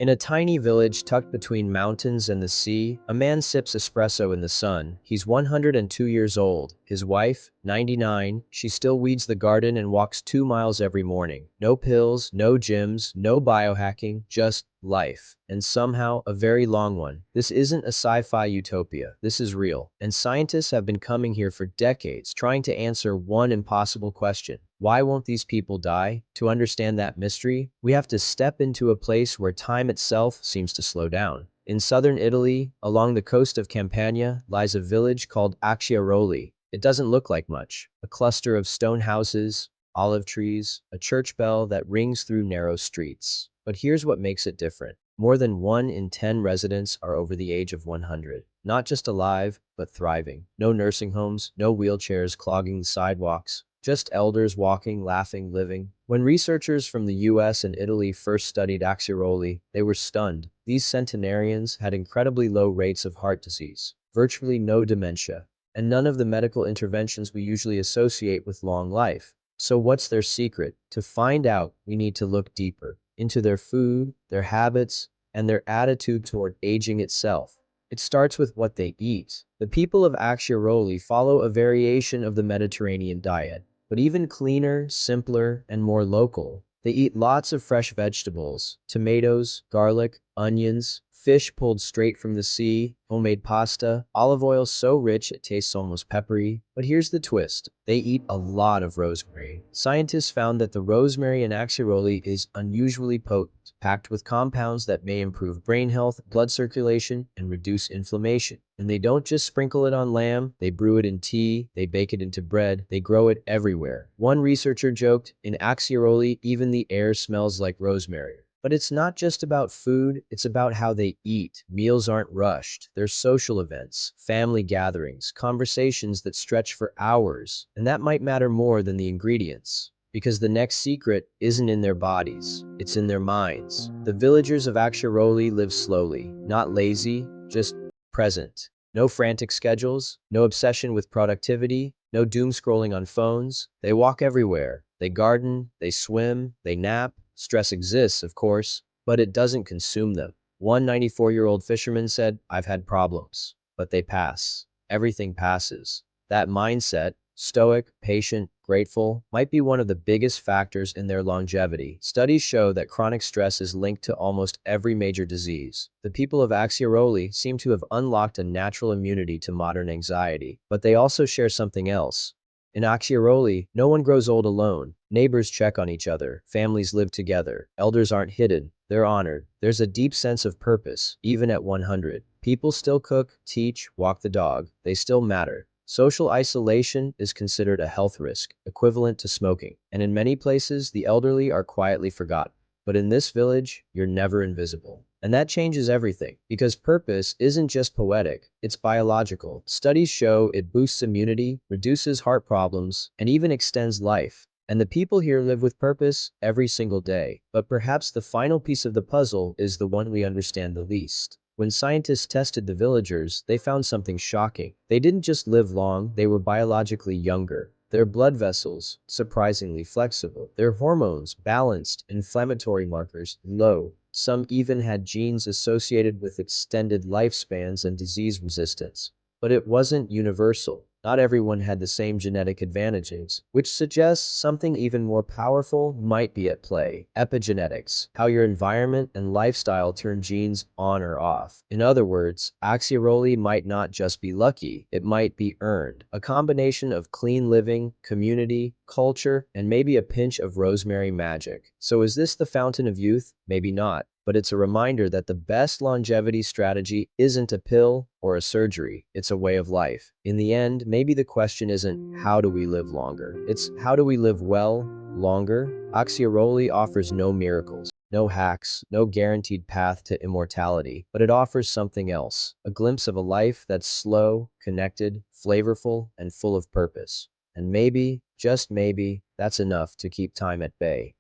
In a tiny village tucked between mountains and the sea, a man sips espresso in the sun. He's 102 years old. His wife, 99, she still weeds the garden and walks 2 miles every morning. No pills, no gyms, no biohacking, just life. And somehow, a very long one. This isn't a sci-fi utopia. This is real. And scientists have been coming here for decades trying to answer one impossible question. Why won't these people die? To understand that mystery, we have to step into a place where time itself seems to slow down. In southern Italy, along the coast of Campania, lies a village called Acciaroli. It doesn't look like much. A cluster of stone houses, olive trees, a church bell that rings through narrow streets. But here's what makes it different. More than 1 in 10 residents are over the age of 100. Not just alive, but thriving. No nursing homes, no wheelchairs clogging the sidewalks. Just elders walking, laughing, living. When researchers from the US and Italy first studied Acciaroli, they were stunned. These centenarians had incredibly low rates of heart disease, virtually no dementia, and none of the medical interventions we usually associate with long life. So what's their secret? To find out, we need to look deeper into their food, their habits, and their attitude toward aging itself. It starts with what they eat. The people of Acciaroli follow a variation of the Mediterranean diet, but even cleaner, simpler, and more local. They eat lots of fresh vegetables, tomatoes, garlic, onions, fish pulled straight from the sea, homemade pasta, olive oil so rich it tastes almost peppery. But here's the twist. They eat a lot of rosemary. Scientists found that the rosemary in Acciaroli is unusually potent, packed with compounds that may improve brain health, blood circulation, and reduce inflammation. And they don't just sprinkle it on lamb, they brew it in tea, they bake it into bread, they grow it everywhere. One researcher joked, in Acciaroli, even the air smells like rosemary. But it's not just about food, it's about how they eat. Meals aren't rushed. They're social events, family gatherings, conversations that stretch for hours. And that might matter more than the ingredients. Because the next secret isn't in their bodies, it's in their minds. The villagers of Acciaroli live slowly, not lazy, just present. No frantic schedules, no obsession with productivity, no doom scrolling on phones. They walk everywhere. They garden, they swim, they nap. Stress exists, of course, but it doesn't consume them. One 94-year-old fisherman said, I've had problems, but they pass. Everything passes. That mindset, stoic, patient, grateful, might be one of the biggest factors in their longevity. Studies show that chronic stress is linked to almost every major disease. The people of Acciaroli seem to have unlocked a natural immunity to modern anxiety, but they also share something else. In Acciaroli, no one grows old alone. Neighbors check on each other. Families live together. Elders aren't hidden. They're honored. There's a deep sense of purpose, even at 100. People still cook, teach, walk the dog. They still matter. Social isolation is considered a health risk, equivalent to smoking. And in many places, the elderly are quietly forgotten. But in this village, you're never invisible. And that changes everything, because purpose isn't just poetic, it's biological. Studies show it boosts immunity, reduces heart problems, and even extends life. And the people here live with purpose every single day. But perhaps the final piece of the puzzle is the one we understand the least. When scientists tested the villagers, they found something shocking. They didn't just live long, they were biologically younger. Their blood vessels, surprisingly flexible. Their hormones, balanced. Inflammatory markers, low. Some even had genes associated with extended lifespans and disease resistance. But it wasn't universal. Not everyone had the same genetic advantages, which suggests something even more powerful might be at play. Epigenetics, how your environment and lifestyle turn genes on or off. In other words, Acciaroli might not just be lucky, it might be earned. A combination of clean living, community, culture, and maybe a pinch of rosemary magic. So is this the fountain of youth? Maybe not. But it's a reminder that the best longevity strategy isn't a pill or a surgery, it's a way of life. In the end, maybe the question isn't how do we live longer, it's how do we live well, longer? Acciaroli offers no miracles, no hacks, no guaranteed path to immortality, but it offers something else, a glimpse of a life that's slow, connected, flavorful, and full of purpose. And maybe, just maybe, that's enough to keep time at bay.